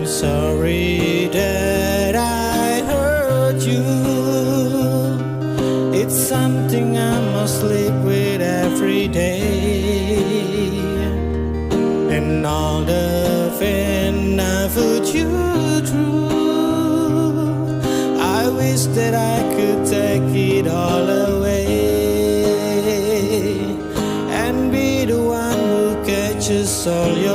sorry that I hurt you. It's something I must live with every day. And all the pain I put you through, I wish that I could take it all away and be the one who catches all your